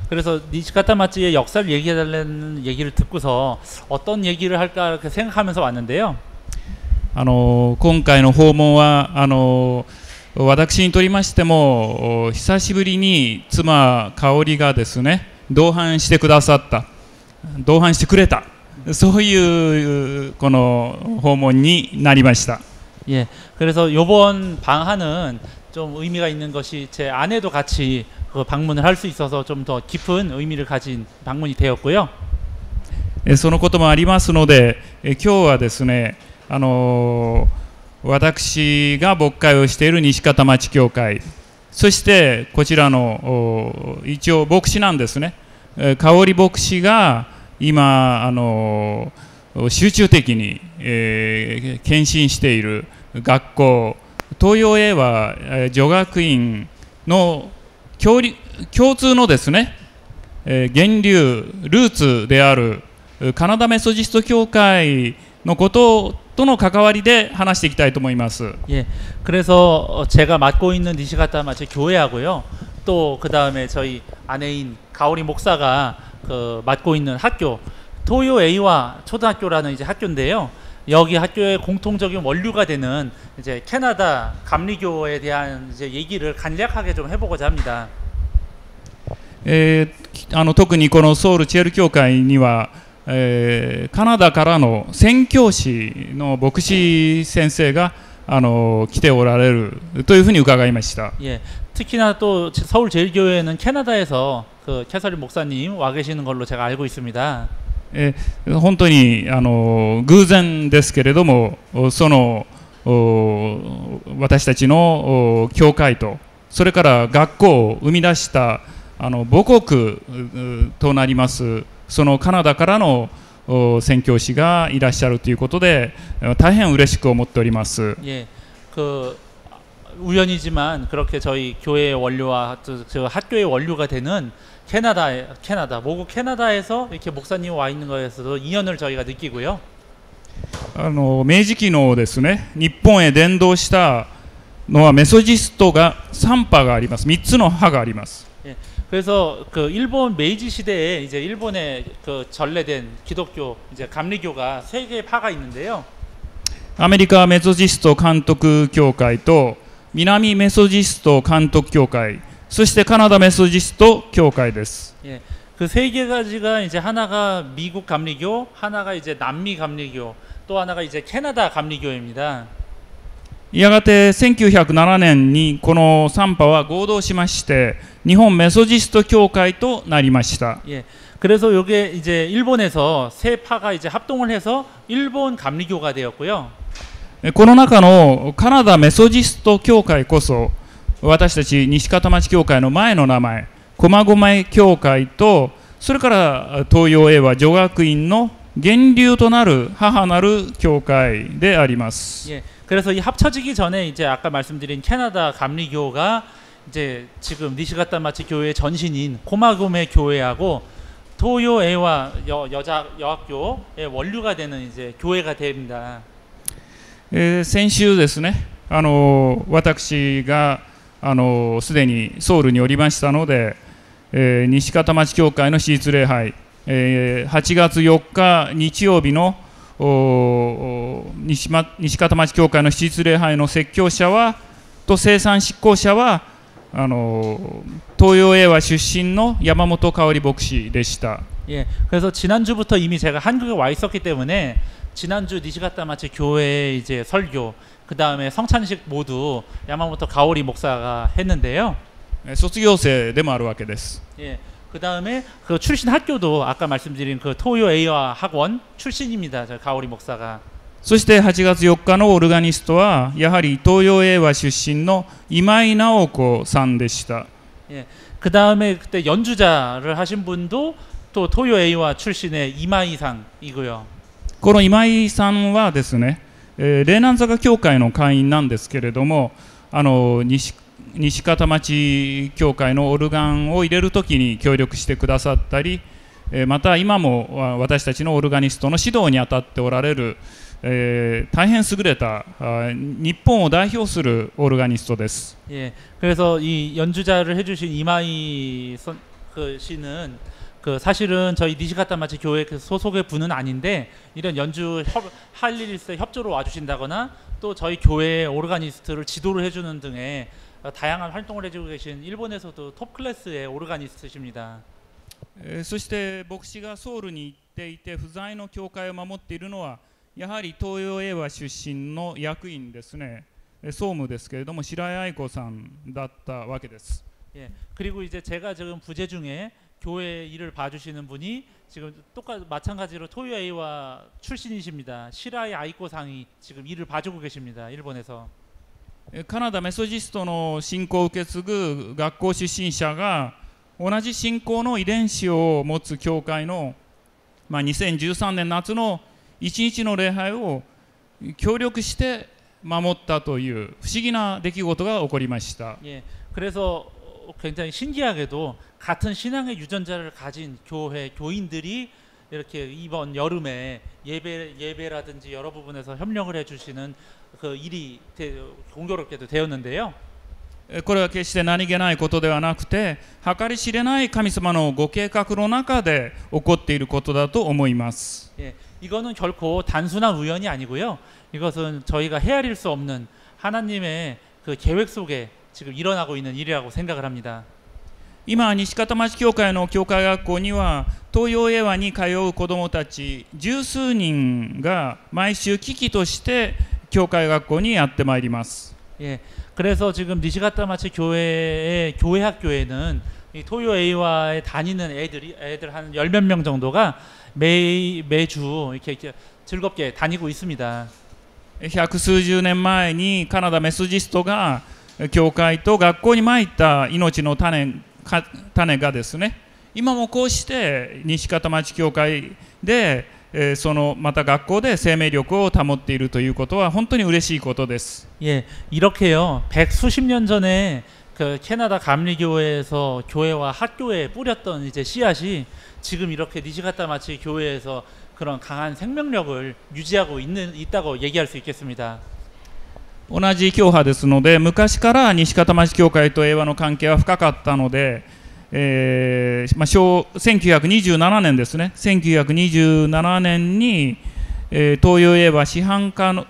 그래서 니시카타 마치의 역사를 얘기해달라는 얘기를 듣고서 어떤 얘기를 할까 이렇게 생각하면서 왔는데요. 今回の訪問は私にとりましても久しぶりに妻香織がですね同伴してくださった同伴してくれたそういうこの訪問になりました。 예, 그래서 이번 방한은 좀 의미가 있는 것이 제 아내도 같이 그 방문을 할 수 있어서 좀 더 깊은 의미를 가진 방문이 되었고요. そのこともありますので今日はですね私が牧会をしている西方町教会そしてこちらの一応牧師なんですね香織牧師が今集中的に、献身している学校東洋英和女学院の共通のですね、源流ルーツであるカナダメソジスト教会のこととの関わりで話していきたいと思います。 예, 그래서 제가 맡고 있는 니시가타 마치 교회하고요. 또 그 다음에 저희 아내인 가오리 목사가 그 맡고 있는 학교 토요 A와 초등학교라는 이제 학교인데요. 여기 학교의 공통적인 원류가 되는 이제 캐나다 감리교에 대한 이제 얘기를 간략하게 좀 해보고자 합니다. 特にこのソウルチェル教会には、カナダからの宣教師の牧師先生が来ておられるというふうに伺いました。 예, 특히나 또 서울 제일교회는 캐나다에서 그 캐서린 목사님 와 계시는 걸로 제가 알고 있습니다. 本当に偶然ですけれどもその私たちの教会とそれから学校を生み出した母国となりますそのカナダからの宣教師がいらっしゃるということで大変嬉しく思っております。 예, 그 우연이지만 그렇게 저희 교회의 원류와 저 학교의 원류가 되는 캐나다 모국 캐나다에서 이렇게 목사님 와 있는 거에서도 인연을 저희가 느끼고요. 明治期のですね日本へ伝道したのはメソジストが3派があります。3つの派があります。 예, 그래서 그 일본 메이지 시대에 이제 일본에 그 전래된 기독교 이제 감리교가 3개의 파가 있는데요. アメリカメソジスト監督協会と南メソジスト監督協会そしてカナダメソジスト協会です。 예, 그 3개가지가 이제 하나가 미국 감리교, 하나가 이제 남미 감리교, 또 하나가 이제 캐나다 감리교입니다. やがて1907年にこの3派は合同しまして日本メソジスト協会となりました。 예, 그래서 이게 이제 일본에서 3파가 이제 합동을 해서 일본 감리교가 되었고요. この中のカナダメソジスト協会こそ私たち西方町教会の前の名前駒込教会とそれから東洋英和女学院の源流となる母なる教会であります。 예, 그래서 이 합쳐지기 전에 이제 아까 말씀드린 캐나다 감리교가 이제 지금 니시가타 마치 교회의 전신인 고마고메 교회하고 토요 A와 여자 여학교의 원류가 되는 이제 교회가 됩니다. 先週ですね私がすでにソウルにおりましたので、西方町教会の私立礼拝、8月4日日曜日の西方町教会の私立礼拝の説教者はと生産執行者は東洋英和出身の山本香織牧師でした。 예, 그래서 지난주부터 이미 제가 한국에 와 있었기 때문에 지난주 니시가타 마치 교회의 이제 설교 그 다음에 성찬식 모두 야마모토 가오리 목사가 했는데요. 卒業生でもあるわけです。 예, 그 다음에 그 출신 학교도 아까 말씀드린 그 토요 A와 학원 출신입니다. 저 가오리 목사가. そして8月4日のオルガニストはやはり東洋英和出身の今井直子さんでした。 예, 그 다음에 그때 연주자를 하신 분도 또 토요 A와 출신의 이마이상이고요. この今井さんはですね、霊南坂教会の会員なんですけれども西方町教会のオルガンを入れるときに協力してくださったりまた今も私たちのオルガニストの指導に当たっておられる、大変優れた日本を代表するオルガニストです。 예, 그래서 이 연주자를 해주신 이마이 그 씨는 그 사실은 저희 니시가타마치 교회 그 소속의 분은 아닌데 이런 연주 할 일 있을 때 협조로 와주신다거나 또 저희 교회 오르가니스트를 지도를 해주는 등의 다양한 활동을 해주고 계신 일본에서도 톱 클래스의 오르가니스트십니다. そして牧師がソウルに行っていて不在の教会を守っているのはやはり東洋英和出身の役員ですね、総務ですけれども白井愛子さんだったわけです。 예, 그리고 이제 제가 지금 부재 중에 교회 일을 봐주시는 분이 지금 마찬가지로 토요에이와 출신이십니다. 시라이 아이코상이 지금 일을 봐주고 계십니다. 일본에서. カナダメソジストの信仰を受け継ぐ学校出身者が同じ信仰の遺伝子を持つ教会の、2013年夏の一日の礼拝を協力して守ったという不思議な出来事が起こりました。 예, 그래서 굉장히 신기하게도 같은 신앙의 유전자를 가진 교회 교인들이 이렇게 이번 여름에 예배라든지 여러 부분에서 협력을 해주시는 그 일이 공교롭게도 되었는데요. これは決して何気ないことではなくて計り知れない神様のご計画の中で起こっていることだと思います。 예, 이거는 결코 단순한 우연이 아니고요. 이것은 저희가 헤아릴 수 없는 하나님의 그 계획 속에 지금 일어나고 있는 일이라고 생각을 합니다. 今西方町教会の教会学校には東洋英和に通う子どもたち十数人が毎週機器として教会学校にやってまいります。 예, 그래서 지금 니시가타마치 교회의 교회 학교에는 이 토요 A와에 다니는 애들 한 10몇 명 정도가 매주 이렇게 즐겁게 다니고 있습니다. 百数十年前にカナダメソジストが教会と学校にまいった命の種がですね、今もこうして西方町教会でそのまた学校で生命力を保っているということは本当に嬉しいことです。 예, 이렇게요. 백수십 년 전에 그 캐나다 감리교회에서 교회와 학교에 뿌렸던 이제 씨앗이 지금 이렇게 니시가타마치 교회에서 그런 강한 생명력을 유지하고 있다고 얘기할 수 있겠습니다. 同じ教派ですので昔から西方町教会と英和の関係は深かったので、1927年ですね、1927年に、東洋英和師範科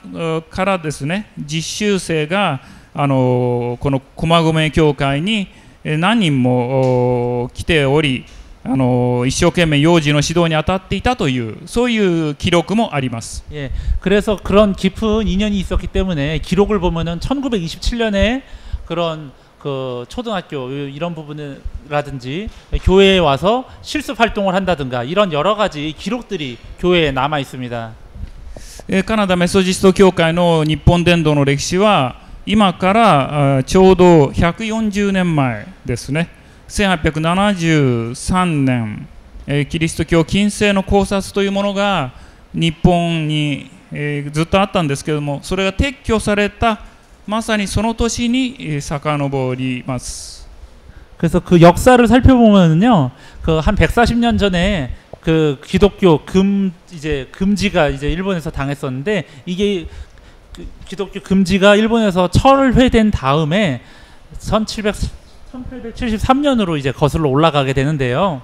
からですね実習生がこの駒込教会に何人も来ており、一生懸命幼児の指導に当たっていたというそういう記録もあります。 예, 그래서 그런 깊은 인연이 있었기 때문에 기록을 보면은 1927년에 그런 그 초등학교 이런 부분이라든지 교회에 와서 실습 활동을 한다든가 이런 여러 가지 기록들이 교회에 남아 있습니다. カナダメソジスト教会の日本伝道の歴史は今からちょうど140年前ですね。 1873年、キリスト教近世の考察というものが日本に、ずっとあったんですけれども、それが撤去されたまさにその年に遡ります。 그래서 그 역사를 살펴보면요, 그 한 140년 전에 그 기독교 금지가 이제 일본에서 당했었는데 이게 그 기독교 금지가 일본에서 철회된 다음에 1873년으로 이제 거슬러 올라가게 되는데요.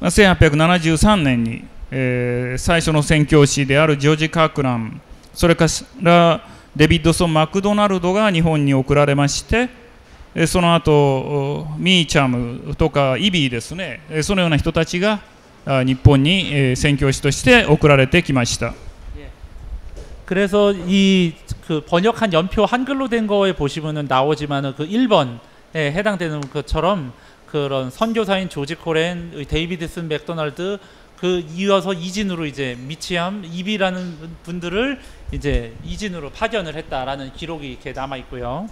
1873年に、最初の宣教師であるジョージ・カークラン、それからデビッドソン・マクドナルドが日本に送られまして、その後ミーチャムとかイビーですね、そのような人たちが日本に宣教師として送られてきました。 그래서 이 그 번역한 연표 한글로 된 거에 보시면은 나오지만은 그 1번에 해당되는 것처럼 그런 선교사인 조지 코렌, 데이비드슨 맥도날드 그 이어서 이진으로 이제 미치암, 이비라는 분들을 이제 이진으로 파견을 했다라는 기록이 이렇게 남아 있고요.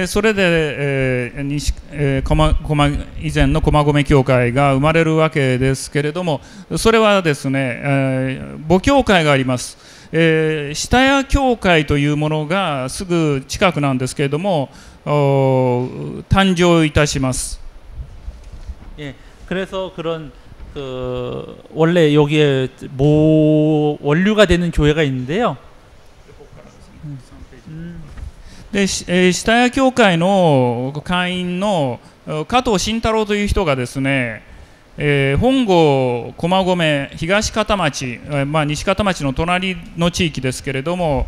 それで、以前の駒込教会が生まれるわけですけれども、それはですね、母教会があります。下谷教会というものがすぐ近くなんですけれども、誕生いたします。 예, 그래서 그런 그 원래 여기에 원류가 되는 교회가 있는데요. で、下谷教会の会員の加藤慎太郎という人がですね、本郷駒込東片町、西片町の隣の地域ですけれども、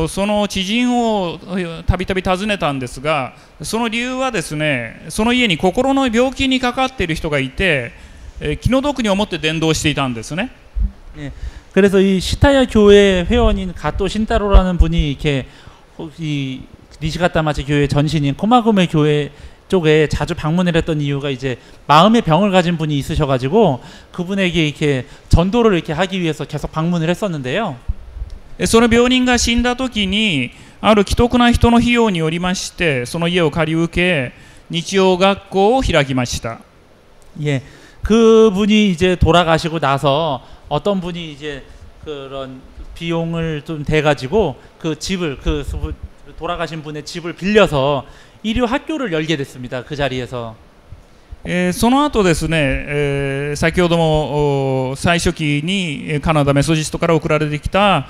その知人をたびたび訪ねたんですが、その理由はですね、その家に心の病気にかかっている人がいて、気の毒に思って伝道していたんですね。 그래서 이 시타야 교회 회원인 가토 신타로라는 분이 이렇게 이 니시가타마치 교회 전신인 코마구메 교회 쪽에 자주 방문을 했던 이유가 이제 마음의 병을 가진 분이 있으셔가지고 그분에게 이렇게 전도를 이렇게 하기 위해서 계속 방문을 했었는데요. その病人が死んだ時に、ある奇特な人の費用によりまして、その家を借り受け、日曜学校を開きました。 예, 그분이 이제 돌아가시고 나서 어떤 분이 이제 그런 비용을 좀 대가지고 그 집을 돌아가신 분의 집을 빌려서 일요 학교를 열게 됐습니다. 그 자리에서. その後ですね、先ほども最初期にカナダメソジストから送られてきた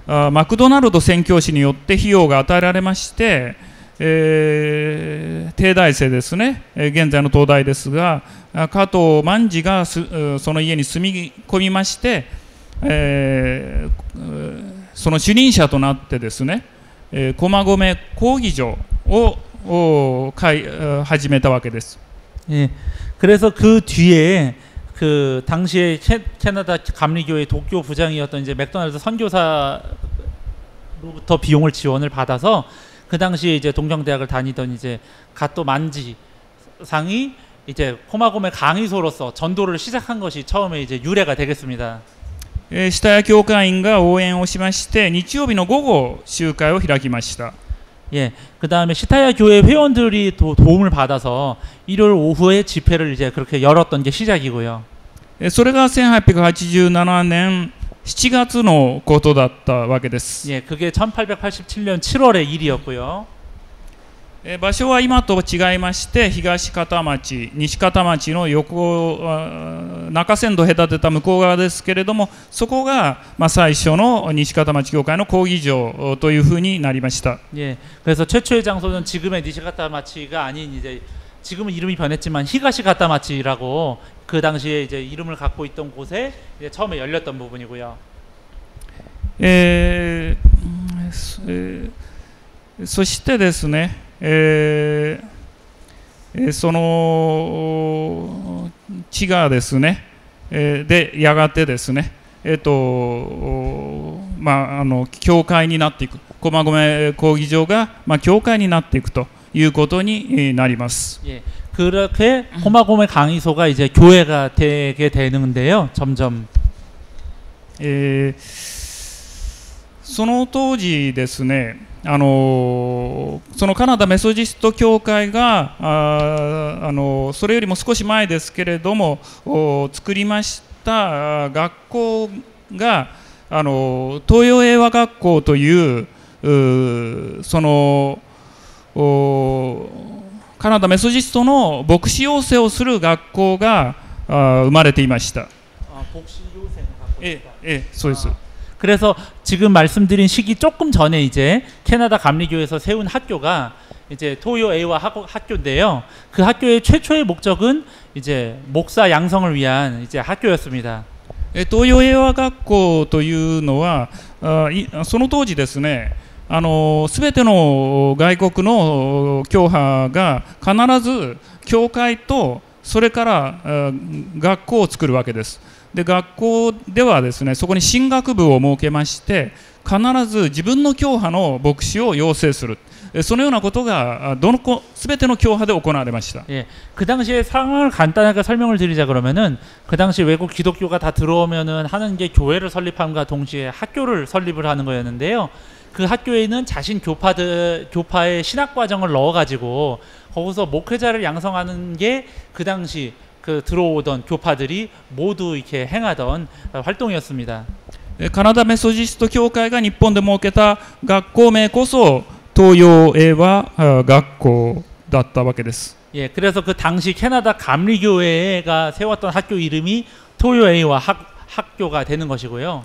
マクドナルド宣教師によって費用が与えられまして、帝大生ですね、現在の東大ですが、加藤万次がその家に住み込みまして、その主任者となってですね、駒込講義所を始めたわけです。 예, 그래서 그 뒤에 그 당시에 캐나다 감리교회 독교 부장이었던 이제 맥도날드 선교사로부터 비용을 지원을 받아서 그 당시에 이제 동경대학을 다니던 이제 가토 만지 상이 이제 코마고메 강의소로서 전도를 시작한 것이 처음에 이제 유래가 되겠습니다. 下谷教会員が応援をしまして、日曜日の午後集会を開きました。 예, 그 다음에 시타야 교회 회원들이 도움을 받아서 일요일 오후에 집회를 이제 그렇게 열었던 게 시작이고요. それが1887年7月のことだったわけです。 예, 그게 1887년 7월의 일이었고요. 場所は今と違いまして、東片町、西片町の中山道を隔てた向こう側ですけれども、そこが最初の西片町教会の講義場というふうになりました。 예, 그래서 최초의 장소는 지금의 니시가타마치가 아닌 이제 지금은 이름이 변했지만 히가시가타마치라고 그 당시에 이제 이름을 갖고 있던 곳에 이제 처음에 열렸던 부분이고요. そしてですね、その地がですね、でやがてですね、教会になっていく、駒込講義場が教会になっていくということになります。 예, 그렇게 코마고메 강의소가 이제 교회가 되게 되는데요. 점점. その当時ですね、そのカナダメソジスト教会がそれよりも少し前ですけれども作りました学校が東洋英和学校というそのカナダメソジストの牧師養成をする学校が生まれていました。そうです。 그래서 지금 말씀드린 시기 조금 전에 이제 캐나다 감리교에서 세운 학교가 이제 토요 A와 학교인데요. 그 학교의 최초의 목적은 이제 목사 양성을 위한 이제 학교였습니다. 東洋英和学校というのはその当時ですね、すべての外国の教派が必ず教会とそれから学校を作るわけです。 で学校ではですね、そこに神学部を設けまして、必ず自分の教派の牧師を養成する、そのようなことがすべての教派で行われました。 예, 그 당시에 상황을 간단하게 설명을 드리자 그러면은 그 당시 외국 기독교가 다 들어오면은 하는 게 교회를 설립함과 동시에 학교를 설립을 하는 거였는데요. 그 학교에는 자신 교파의 신학 과정을 넣어가지고 거기서 목회자를 양성하는 게 그 당시 그 들어오던 교파들이 모두 이렇게 행하던 활동이었습니다. カナダメソジスト教会が日本で設けた学校名こそ東洋英和学校だったわけです。 예, 그래서 그 당시 캐나다 감리교회가 세웠던 학교 이름이 토요에이와 학교가 되는 것이고요.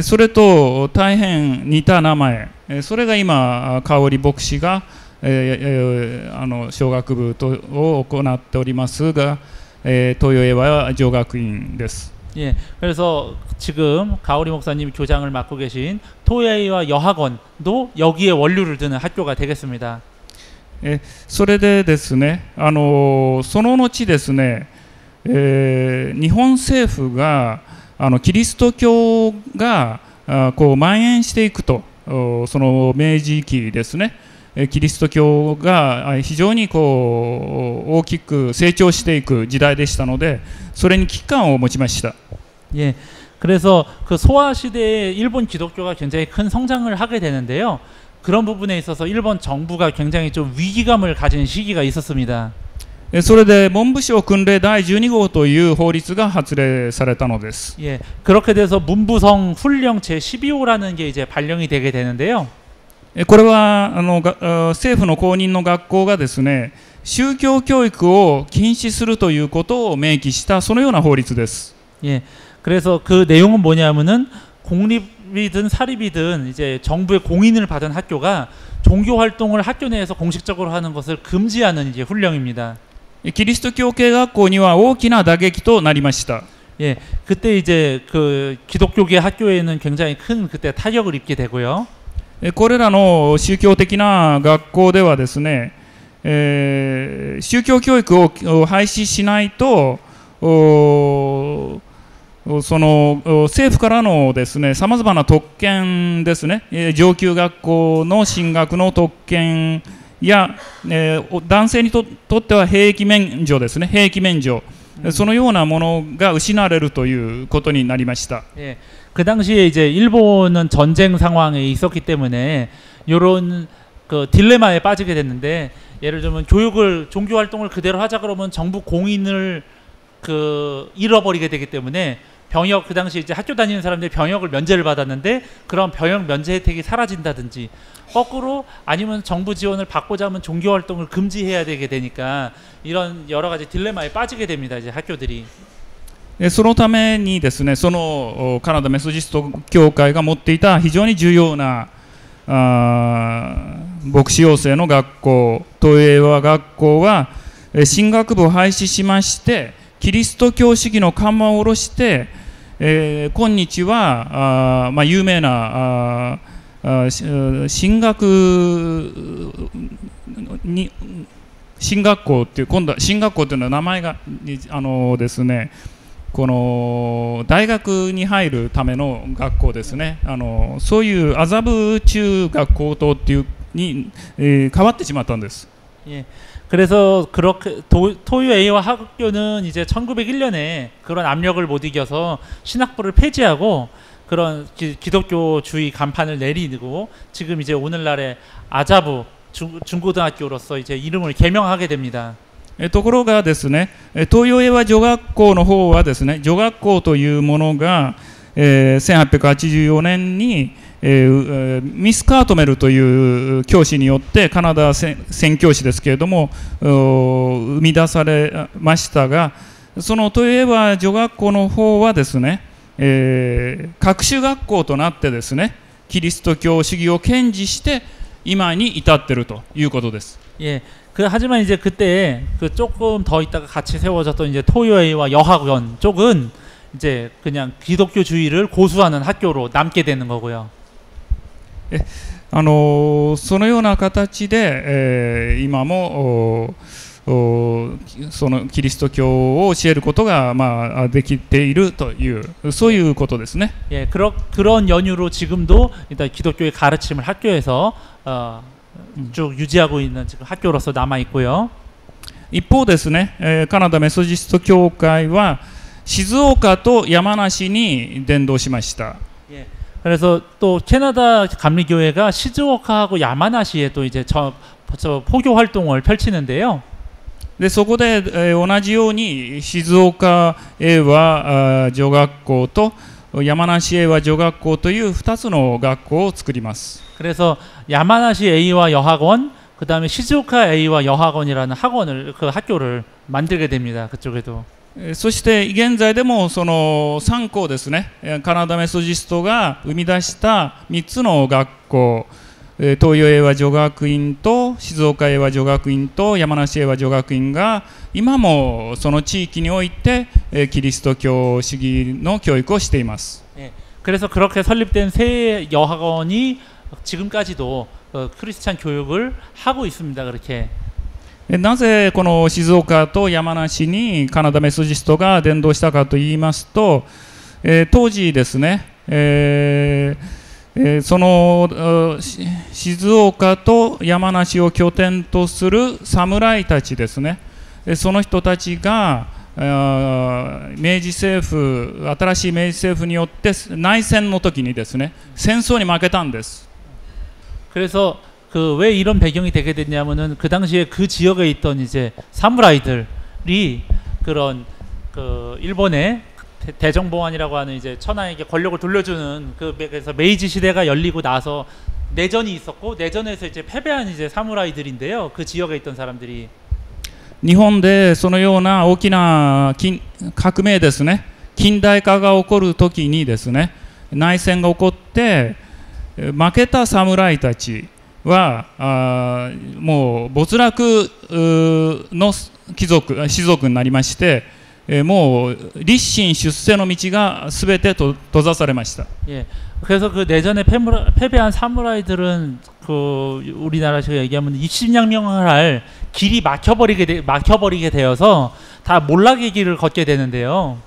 それと大変似た名前、それが今香織牧師が、小学部を行っておりますが、東洋英和女学院です。 예, 그래서 지금 가오리 목사님이 교장을 맡고 계신 토요예와 여학원도 여기에 원류를 두는 학교가 되겠습니다. それでですね、その後ですね、日本政府がキリスト教がこう蔓延していくと、その明治期ですね、キリスト教が非常にこう大きく成長していく時代でしたので、それに危機感を持ちました。 예, 그래서 그 소아 시대에 일본 기독교가 굉장히 큰 성장을 하게 되는데요. 그런 부분에 있어서 일본 정부가 굉장히 좀 위기감을 가진 시기가 있었습니다. それで文部省訓令第12号という法律が発令されたのです。 예, 그렇게 돼서 문부성 훈령 제12호라는 게 이제 발령이 되게 되는데요. これは政府の公認の学校がですね、宗教教育を禁止するということを明記したそのような法律です。 예, 그래서 그 내용은 뭐냐면은 공립이든 사립이든 이제 정부의 공인을 받은 학교가 종교 활동을 학교 내에서 공식적으로 하는 것을 금지하는 이제 훈령입니다. キリスト教系学校には大きな打撃となりました。 예, 그때 이제 그 기독교계 학교에는 굉장히 큰 그때 타격을 입게 되고요. これらの宗教的な学校ではですね、宗教教育を廃止しないと、その政府からのですね、さまざまな特権ですね、上級学校の進学の特権や、男性にとっては兵役免除ですね、兵役免除、そのようなものが失われるということになりました。 예, 그 당시에 이제 일본은 전쟁 상황에 있었기 때문에 이런 그 딜레마에 빠지게 됐는데, 예를 들면 교육을 종교 활동을 그대로 하자 그러면 정부 공인을 그 잃어버리게 되기 때문에 병역, 그 당시 이제 학교 다니는 사람들이 병역을 면제를 받았는데 그런 병역 면제 혜택이 사라진다든지, 거꾸로 아니면 정부 지원을 받고자 하면 종교 활동을 금지해야 되게 되니까 이런 여러 가지 딜레마에 빠지게 됩니다, 이제 학교들이. そのためにですね、そのカナダメソジスト協会が持っていた非常に重要な牧師養成の学校、東洋英和学校は進学部を廃止しまして、キリスト教主義の看板を下ろして、今日は有名な進学校っていう、今度は進学校というのは名前がですね、この大学に入るための学校ですね、そういう麻布中学高等っていうに、変わってしまったんです。 예. 그래서 그렇게 토요 A와 학교는 이제 1901년에 그런 압력을 못 이겨서 신학부를 폐지하고 그런 기독교주의 간판을 내리고 지금 이제 오늘날의 아자부 중고등학교로서 이제 이름을 개명하게 됩니다. ところがですね、東洋英和女学校の方はですね、女学校というものが、1884年に、ミス・カートメルという教師によってカナダ宣教師ですけれども生み出されましたが、その東洋英和女学校の方はですね、各種学校となってですね、キリスト教主義を堅持して今に至っているということです。 예. 하지만 이제 그때 그 조금 더 있다가 같이 세워졌던 이제 토요에이와 여학원 쪽은 이제 그냥 기독교주의를 고수하는 학교로 남게 되는 거고요. そのような形で、今もそのキリスト教を教えることができているというそういうことですね。 예, 그런 연유로 지금도 일단 기독교의 가르침을 학교에서 쭉 유지하고 있는 지금 학교로서 남아 있고요. 一方ですね、カナダメソジスト協会は静岡と山梨に伝道しました。 예, 그래서 또 캐나다 감리교회가 시즈오카하고 야마나시에 또 이제 저 포교 활동을 펼치는데요. でそこで、同じように静岡英和女学校と山梨英和女学校という2つの学校を作ります。 그래서 야마나시 A와 여학원, 그 다음에 시즈오카 A와 여학원이라는 학원을 그 학교를 만들게 됩니다. 그쪽에도. そして現在でもその3校ですね、カナダメソジストが生み出した3つの学校、東洋英和女学院と静岡英和女学院と山梨英和女学院が今もその地域においてキリスト教主義の教育をしています。 예, 그래서 그렇게 설립된 세 여학원이 지금까지도 크리스찬 교육을 하고 있습니다. 그렇게. なぜこの静岡と山梨にカナダメソジストが伝道したかといいますと、当時ですね、その静岡と山梨を拠点とする侍たちですね、その人たちが明治政府、新しい明治政府によって内戦の時にですね、戦争に負けたんです。 그래서 그 왜 이런 배경이 되게 됐냐면은 그 당시에 그 지역에 있던 이제 사무라이들이 그런 그 일본의 대정보안이라고 하는 이제 천황에게 권력을 돌려주는 그래서 메이지 시대가 열리고 나서 내전이 있었고 내전에서 이제 패배한 이제 사무라이들인데요. 그 지역에 있던 사람들이 日本でそのような大きな革命ですね、近代化が起こる時にですね、内戦が起こって負けた侍たちはもう没落の士族になりまして、もう立身出世の道がすべて閉ざされました。 예, 그래서 그 내전에 패배한 사무라이들은 그 우리나라식으로 얘기하면 입신양명을 할 길이 막혀버리게 되어서 다 몰락의 길을 걷게 되는데요.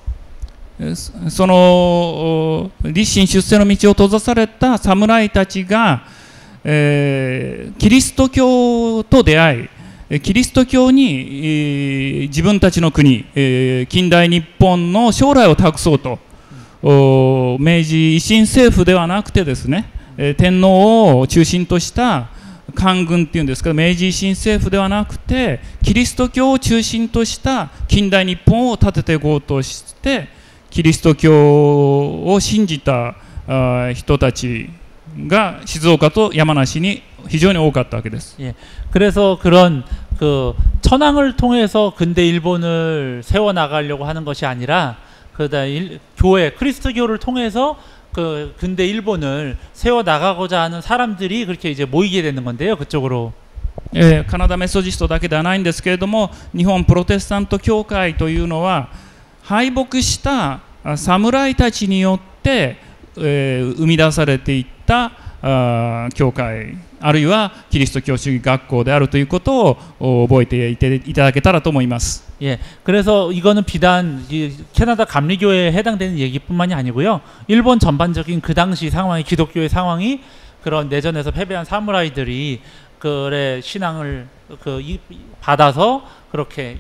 その立身出世の道を閉ざされた侍たちが、キリスト教と出会い、キリスト教に、自分たちの国、近代日本の将来を託そうと、明治維新政府ではなくてですね、天皇を中心とした官軍っていうんですか、明治維新政府ではなくてキリスト教を中心とした近代日本を立てていこうとして、キリスト教を信じた人たちが静岡と山梨に非常に多かったわけです。 예, 그래서 그런 그 천황을 통해서 근대 일본을 세워 나가려고 하는 것이 아니라 그다음 교회 크리스토교를 통해서 그 근대 일본을 세워 나가고자 하는 사람들이 그렇게 이제 모이게 되는 건데요. 그쪽으로. カナダメソジストだけではないんですけれども、日本プロテスタント教会というのは敗北した侍たちによって、生み出されていった教会、あるいはキリスト教主義学校であるということを覚えていただけたらと思います。 예, 그래서 이거는 비단 캐나다 감리교회에 해당되는 얘기뿐만이 아니고요. 일본 전반적인 그 당시 상황이, 기독교의 상황이 그런 내전에서 패배한 사무라이들이 그의 신앙을 받아서 그렇게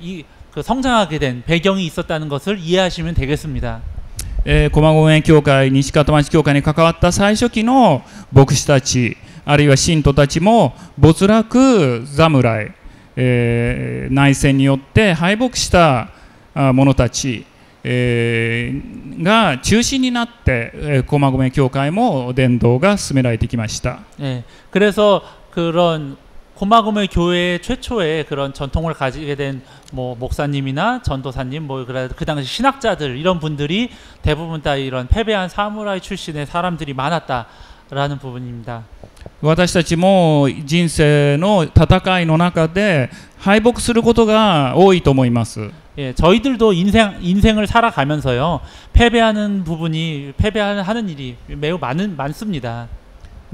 성장하게 된 배경이 있었다는 것을 이해하시면 되겠습니다. 駒込教会、西方町教会に関わった最初期の牧師たち、あるいは信徒たちも没落侍、内戦によって敗北した者たち、が中心になって、駒込教会も伝道が進められてきました。 그래서 그런 고마고메 교회의 최초의 그런 전통을 가지게 된 뭐 목사님이나 전도사님, 뭐 그 당시 신학자들 이런 분들이 대부분 다 이런 패배한 사무라이 출신의 사람들이 많았다라는 부분입니다. 私たちも人生の戦いの中で敗北することが多いと思います。 예, 저희들도 인생을 살아가면서요 패배하는 일이 매우 많습니다.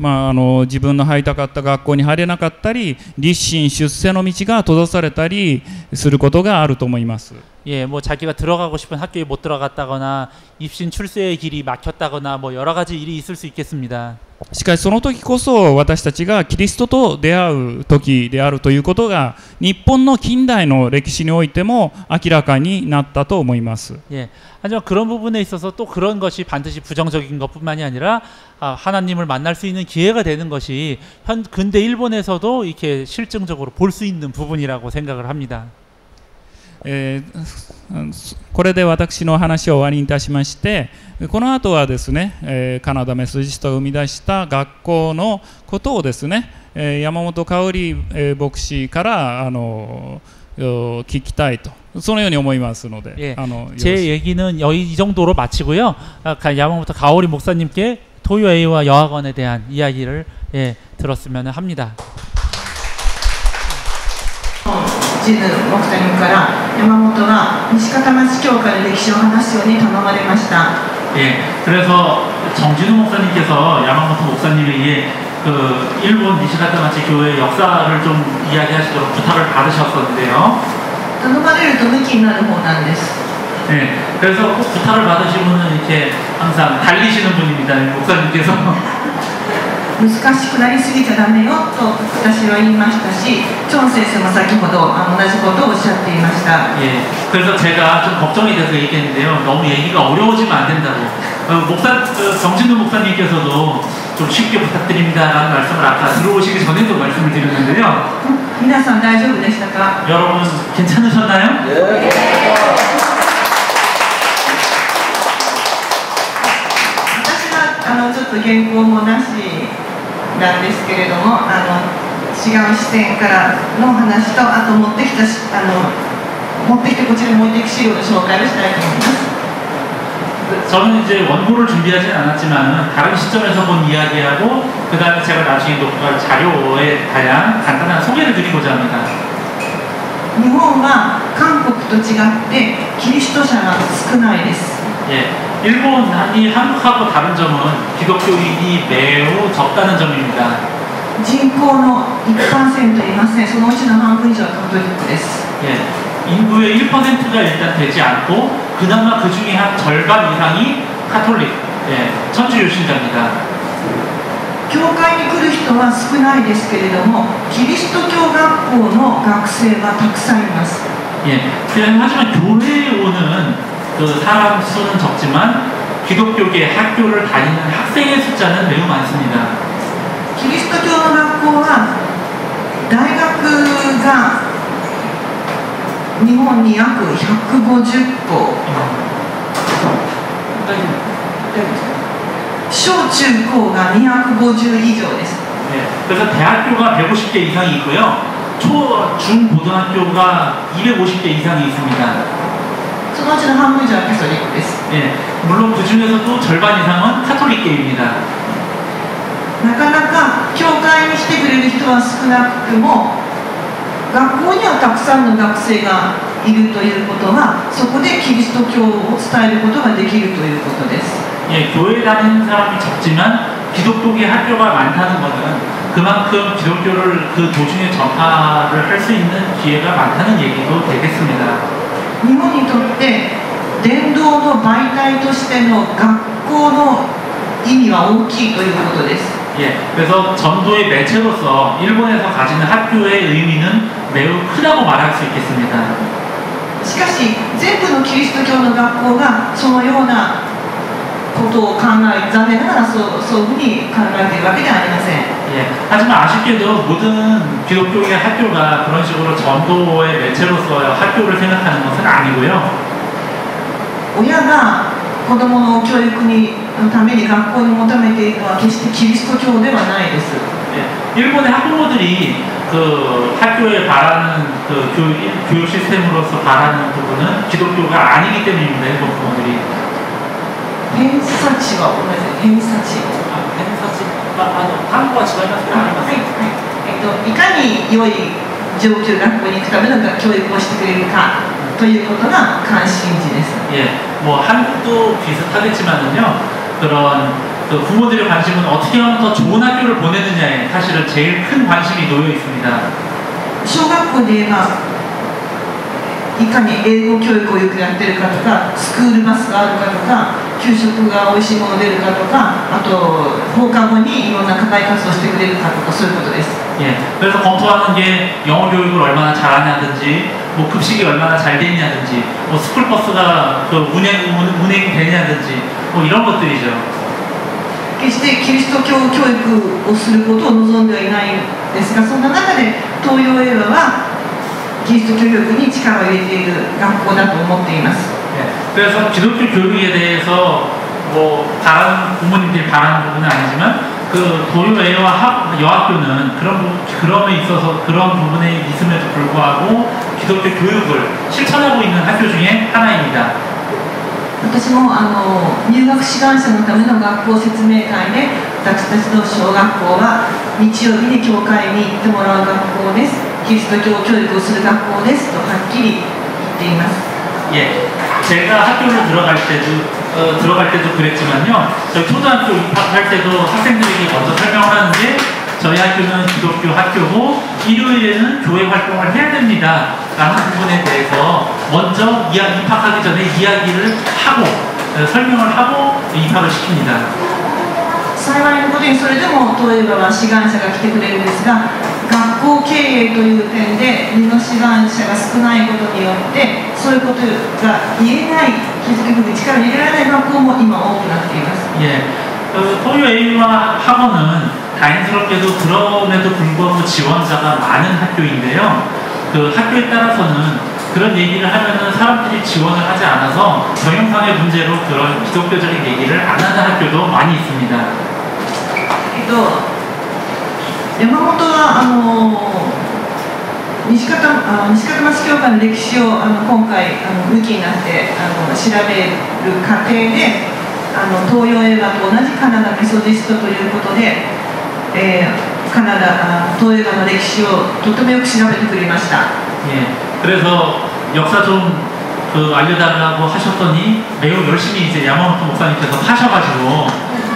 自分の入りたかった学校に入れなかったり、立身出世の道が閉ざされたりすることがあると思います。 예, 뭐 자기가 들어가고 싶은 학교에 못 들어갔다거나 입신 출세의 길이 막혔다거나 뭐 여러 가지 일이 있을 수 있겠습니다. しかしその時こそ私たちがキリストと出会う時であるということが日本の近代の歴史においても明らかになったと思います。 예, 하지만 그런 부분에 있어서 또 그런 것이 반드시 부정적인 것뿐만이 아니라 하나님을 만날 수 있는 기회가 되는 것이 근대 일본에서도 이렇게 실증적으로 볼 수 있는 부분이라고 생각을 합니다. これで私の話を終わりにいたしまして、この後はですね、カナダメソジストが生み出した学校のことをですね、山本香織牧師から聞きたいと、そのように思いますので、 예, 제 얘기는 이 정도로 마치고요. 야마모토 가오리 목사님께 토요 A와 여학원에 대한 이야기를 들었으면 합니다. ジヌ木谷から山本は西方町教会の歴史を話すように頼まれました。 예, 그래서 정진우 목사님께서 야마모토 목사님에 의해 그 일본 니시가타마치 교회 역사를 좀 이야기하시도록 부탁을 받으셨었는데요. 頼まれると向きになる方なんです。 네, 그래서 꼭 부탁을 받으시면은 이렇게 항상 달리시는 분입니다, 목사님께서. 難しくなりすぎちゃダメよと私は言いましたし、チョン先生も先ほど同じことをおっしゃっていました。 예, 그래서 제가 좀 걱정이 돼서 얘기했는데요. 너무 얘기가 어려워지면 안 된다고. 정진우 목사님께서도 좀 쉽게 부탁드립니다라는 말씀을 아까 들어오시기 전에도 말씀을 드렸는데요. 皆さん大丈夫でしたか？ 여러분 괜찮으셨나요? 네. 私はちょっと原稿もなしなんですけれども、違う視点からの話と、あと持ってきてこちらに置いていく資料の紹介をしたいと思います。 저는 이제 원고를 준비하진 않았지만 다른 시점에서 본 이야기하고 그 다음에 제가 나중에 녹화할 자료에 대한 간단한 소개를 드리고자 합니다. 日本は韓国と違ってキリスト者が少ないです。 예, 일본이 한국하고 다른 점은 기독교인이 매우 적다는 점입니다. 人口の 1% いません。そのうちの半分以上はカトリックです。 예, 인구의 1%가 일단 되지 않고 그나마 그 중에 한 절반 이상이 카톨릭, 예, 천주교 신자입니다. 教会に来る人は少ないですけれども、キリスト教学校の学生はたくさんいます。 예, 하지만 교회에 오는 그 사람 수는 적지만 기독교계 학교를 다니는 학생의 숫자는 매우 많습니다. キリスト教の学校は大学が日本に約150校、小中高が250以上です。 네, 그래서 대학교가 150개 이상이 있고요. 초, 중, 고등학교가 250개 이상이 있습니다. そのうちの半分以上はカトリックです。 네, 물론 그 중에서도 절반 이상은 카톨릭계입니다. なかなか教会に来てくれる人は少なくも、学校にはたくさんの学生がいるということは、そこでキリスト教を伝えることができるということです。 예, 교회 다니는 사람이 적지만 기독교계 학교가 많다는 것은 그만큼 기독교를 그 도중에 전파를 할 수 있는 기회가 많다는 얘기도 되겠습니다. 日本にとって伝道の媒体としての学校の意味は大きいということです。 예, 그래서 전도의 매체로서 일본에서 가지는 학교의 의미는 매우 크다고 말할 수 있겠습니다. しかし全部のキリスト教の学校がそのようなことを考え、残念ながらそういうふうに考えているわけではありません。 예, 하지만 아쉽게도 모든 기독교계 학교가 그런 식으로 전도의 매체로서 학교를 생각하는 것은 아니고요. 親が子どもの教育のために学校に求めているのは決してキリスト教ではないです。 예, 일본의 학부모들이 그 학교에 바라는 그 교육 시스템으로서 바라는 부분은 기독교가 아니기 때문입니다. 일본 부모들이. 偏差値は同じ。偏差値。偏差値。単語は違いますけどあります。いかに良い上級学校に行くための教育をしてくれるかということが関心事です。 예, 뭐 한국도 비슷하겠지만은요. 그런 그 부모들의 관심은 어떻게 하면 더 좋은 학교를 보내느냐에 사실은 제일 큰 관심이 놓여 있습니다. 小学校で言えばいかに英語教育をよくやってるかとか、スクールバスがあるかとか、給食が美味しいもの出るかとか、あと放課後にいろんな課外活動してくれるかとか、そういうことです。 예, 그래서 검토하는 게 영어 교육을 얼마나 잘하냐든지, 뭐 급식이 얼마나 잘 되냐든지, 뭐 스쿨버스가 그 운행이 되냐든지, 뭐 이런 것들이죠. 決してキリスト教教育をすることを望んではいないんですが、そんな中で東洋英和はキリスト教育に力を入れている学校だと思っています。 그래서 기독교 교육에 대해서 뭐 다른 부모님들이 바라는 부분은 아니지만 그 도요에와 여학교는 그럼에 있어서 그런 부분에 있음에도 불구하고 기독교 교육을 실천하고 있는 학교 중에 하나입니다. 私も入学志願者のための学校説明会で、私たちの小学校は日曜日に教会に行ってもらう学校です、キリスト教教育をする学校ですとはっきり言っています。 예, 제가 학교를 들어갈 때도 그랬지만요. 저희 초등학교 입학할 때도 학생들에게 먼저 설명을 하는데 저희 학교는 기독교 학교고 일요일에는 교회 활동을 해야 됩니다 라는 부분에 대해서 먼저 입학하기 전에 이야기를 하고 설명을 하고 입학을 시킵니다. 幸いのことにそれでも東映は志願者が来てくれるんですが、学校経営という点で身の志願者が少ないことによってそういうことが言えない、気づく力を入れられない学校も今多くなっています。 예, 토요 A와 학원은 다행스럽게도 그럼에도 불구하고 지원자가 많은 학교인데요. 그 학교에 따라서는 그런 얘기를 하면은 사람들이 지원을 하지 않아서 경영상의 문제로 그런 기독교적인 얘기를 안 하는 학교도 많이 있습니다. 山本は西方町教会の歴史を今回向きになって調べる過程で東洋映画と同じカナダメソジストということで、東映画の歴史をとてもよく調べてくれました。 예, 그래서 역사 좀 알려달라고 하셨더니 매우 열심히 이제 야마모토 목사님께서 하셔가지고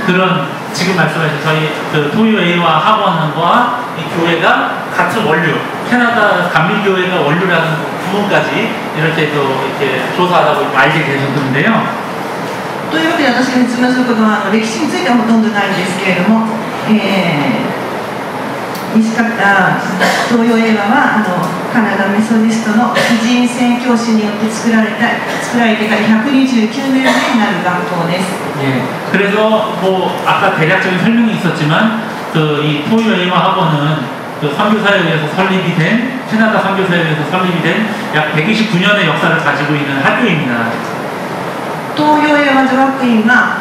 그런 지금 말씀하신 저희 그 토요 A와 학원과 이 교회가 같은 원류, 캐나다 감밀교회가 원류라는 부분까지 이렇게 조사하다고 알게 되셨는데요. というわけで私が説明することは歴史についてはほとんどないんですけれども、東洋映画はカナダメソジストの非人宣教師によって作られてから129年目になる学校です。 예, 그래서 뭐 아까 대략적인 설명이 있었지만 이 토요 A와 학원은 선교사에 의해서 설립이 된 캐나다 선교사에 의해서 설립이 된 약 129년의 역사를 가지고 있는 학교입니다. 東洋映画女学院は、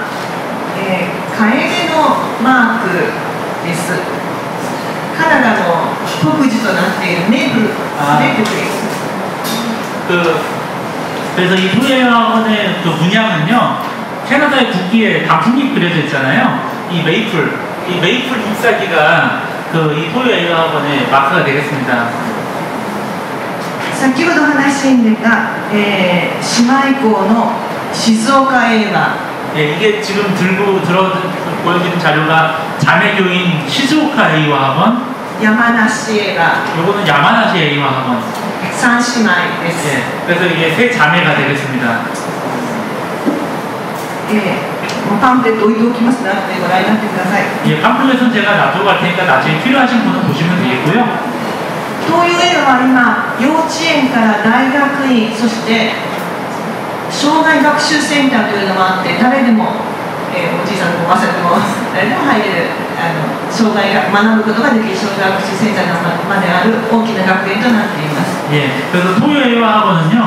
カエデのマークです。 カナダの特需となっているメープルです。 그래서 이 토요 학원의 그 문양은요, 캐나다의 국기에 단풍잎 그려져 있잖아요. 이 메이플 잎사귀가 이 토요 학원의 마크가 되겠습니다. 先ほど話に出た、姉妹校の静岡映画 예, 이게 지금 보여지는 자료가 자매교인 시즈오카 A와 학원, 야마나시映画 요거는 야마나시 A와 학원. 三姉妹です。 예, 그래서 이게 세 자매가 되겠습니다. パンフレット置いておきますのでご覧になってください。 예, 팜플렛은 제가 놔두고 갈 테니까 나중에 필요하신 분은 보시면 되겠고요. 東洋映画は今幼稚園から大学院そして障害学習センターというのもあって誰でも、おじいさんでもおばあさんでも誰でも入れる障害が学ぶことができる障害学習センターまである大きな学園となっています。 예, 그래서 토요 A와 학원은요,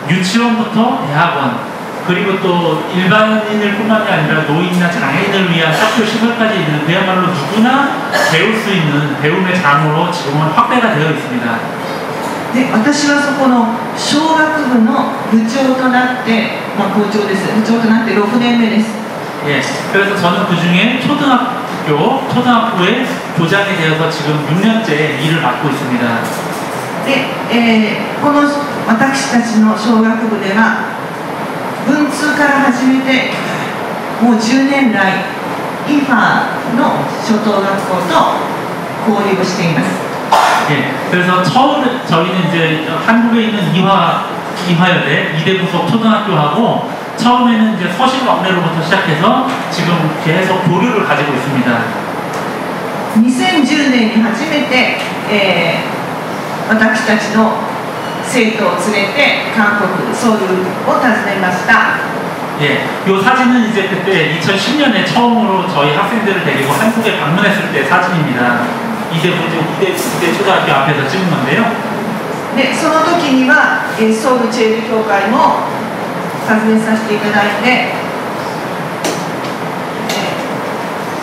유치원부터 대학원 그리고 또 일반인을 뿐만이 아니라 노인이나 장애인을 위한 학교 시설까지 있는 그야말로 누구나 배울 수 있는 배움의 장으로 지금은 확대가 되어 있습니다. で私はそこの小学部の部長となって、校長です。部長となって6年目です。 예, 그래서 저는 그 중에 초등학교의 교장이 되어서 지금 6년째 일을 맡고 있습니다. で、この私たちの小学部では文通から始めてもう10年来イファの初等学校と交流をしています。 예, 그래서 저희는 이제 한국에 있는 이화여대 이대 부속 초등학교하고 처음에는 이제 서실 왕래로부터 시작해서 지금 계속 교류를 가지고 있습니다. 2010年に初めて、私たちの生徒を連れて韓国ソウルを訪ねました。 예, 이 사진은 이제 그때 2010년에 처음으로 저희 학생들을 데리고 한국에 방문했을 때 사진입니다. 이대 초등학교 앞에서 찍은 건데요. でその時には、ソウルチェール協会も訪ねさせていただいて、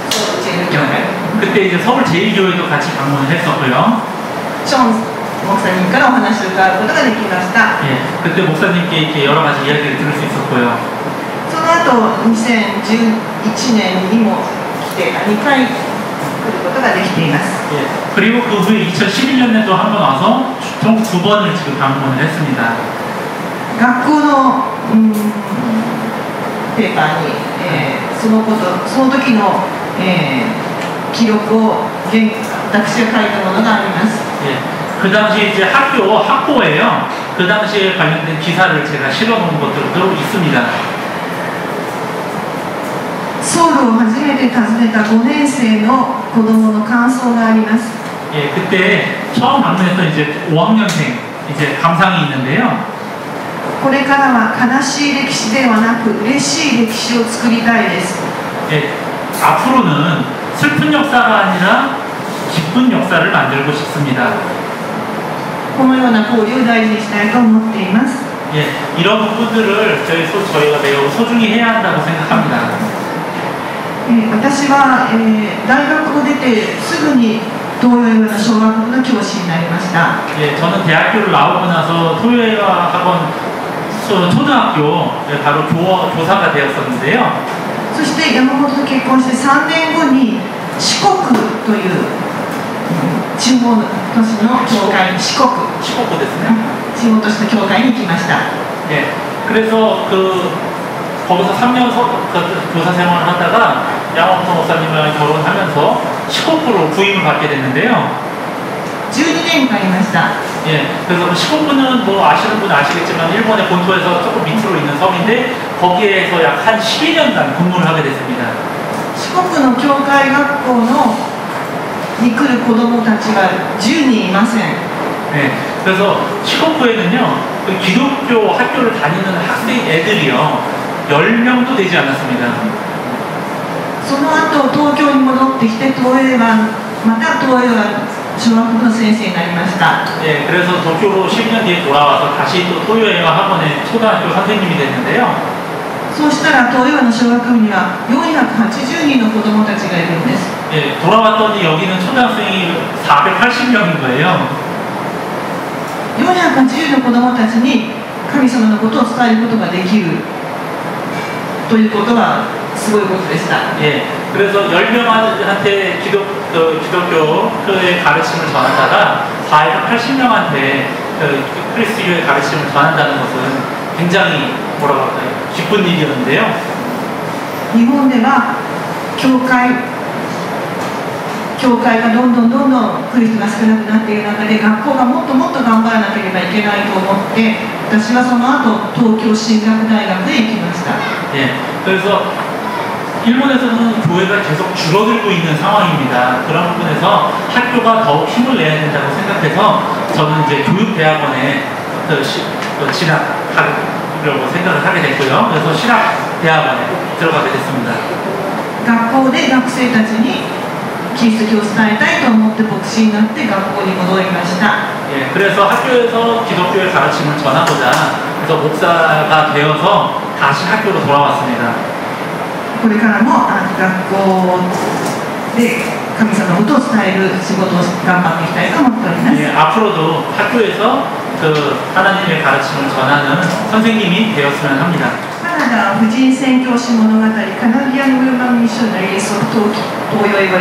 ソウルチェール協会 그때 이제 서울 제1교회도 같이 방문을 했었고요. チョン목사님からお話を伺うことができました。 예, 그때 목사님께 이렇게 여러 가지 이야기를 들을 수 있었고요. 後2011年にも来て2回来ることができています。 예, 그리고 그 후에 2011년에도 한 번 와서 총 2번을 지금 방문을 했습니다. 学校の、ペーパーに、その時の、記録を私が書いたものがあります。 예, 그 당시 이제 학교예요. 그 당시에 관련된 기사를 제가 실어놓은 것들도 있습니다. ソウルを初めて訪ねた5年生の子供の感想があります。 예, 그때 처음 방문했던 이제 5학년생 이제 감상이 있는데요. これからは悲しい歴史ではなく嬉しい歴史を作りたいです。 예, 앞으로는 슬픈 역사가 아니라 기쁜 역사를 만들고 싶습니다. このような交流を大事にしたいと思っています。 예, 이런 부분들을 저희가 매우 소중히 해야 한다고 생각합니다. 私は、大学を出てすぐに東洋英語の小学部の教師になりました。 예, 저는 대학교를 나오고 나서 토요일화 학원 초등학교에 바로 교사가 되었었는데요. そして山本と結婚して3年後に四国という地方都市の教会に四国ですね。地方都市の教会に行きました。 예, 그래서 거기서 3년 교사 생활을 하다가 양원성 목사님이랑 결혼하면서 시코프로 부임을 받게 됐는데요. 12年間いました。 예, 그래서 시코프는 뭐 아시는 분 아시겠지만 일본의 본토에서 조금 밑으로 있는 섬인데 거기에서 약 한 12년간 근무를 하게 됐습니다. 四国の教会学校に来る子どもたちが10人いません。 네, 그래서 시코프에는요, 그 기독교 학교를 다니는 학생 애들이요 10명도 되지 않았습니다. その後東京に戻ってきて東映はまた東映は小学部の先生になりました。 예, 그래서 도쿄로 10년 뒤에 돌아와서 다시 또 토요예화 학원의 초등학교 선생님이 됐는데요. そうしたら東映の小学部には480人の子どもたちがいるんです。 예, 돌아왔더니 여기는 초등학생이 480명인 거예요. 480の子どもたちに神様のことを伝えることができるということはすごいことでした。 예, 그래서 10명한테 기독교의 가르침을 전하다가 480명한테 크리스교의 가르침을 전한다는 것은 굉장히 뭐라고 할까요? 기쁜 일이었는데요. 日本では教会がどんどんクリストが少なくなっている中で学校がもっともっと頑張らなければいけないと思って私はその後東京進学大学へ行きました。 예, 그래서 일본에서는 교회가 계속 줄어들고 있는 상황입니다. 그런 부분에서 학교가 더욱 힘을 내야 된다고 생각해서 저는 이제 교육대학원에 진학하려고 생각을 하게 됐고요. 그래서 신학대학원에 들어가게 됐습니다. 学校で学生たちにキリスト教を伝えたいと思って牧師になって学校に戻りました。 예, 그래서 학교에서 기독교의 가르침을 전하고자 그래서 목사가 되어서 다시 학교로 돌아왔습니다. これからも学校で神様のことを伝える仕事を頑張っていきたいと思っております。 예, 앞으로도 학교에서 하나님의 가르침을 전하는 선생님이 되었으면 합니다. カナダ婦人宣教師物語カナディアン・ウーマン・ミッショナリーズ・オブ・東洋英語・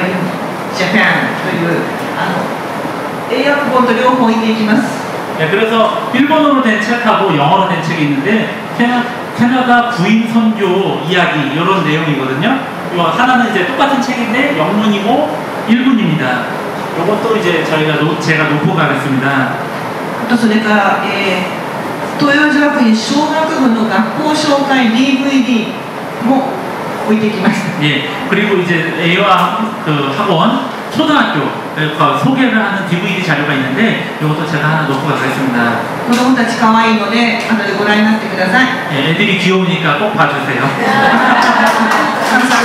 ジャパンという英訳本と両方言っていきます。 예, 그래서 일본어로 된 책하고 영어로 된 책이 있는데 캐나다 부인 선교 이야기 이런 내용이거든요. 하나는 이제 똑같은 책인데 영문이고 일본입니다. 이것도 이제 제가 놓고 가겠습니다. とそれから東洋女学院小学部の学校紹介 DVD も置いてきました。 예, 그리고 이제 A화 학원 초등학교 소개를 하는 DVD 자료가 있는데 이것도 제가 하나 놓고 가겠습니다. 子供たち可愛いので後でご覧になってください。 예, 애들이 귀여우니까 꼭 봐주세요. 감사합니다.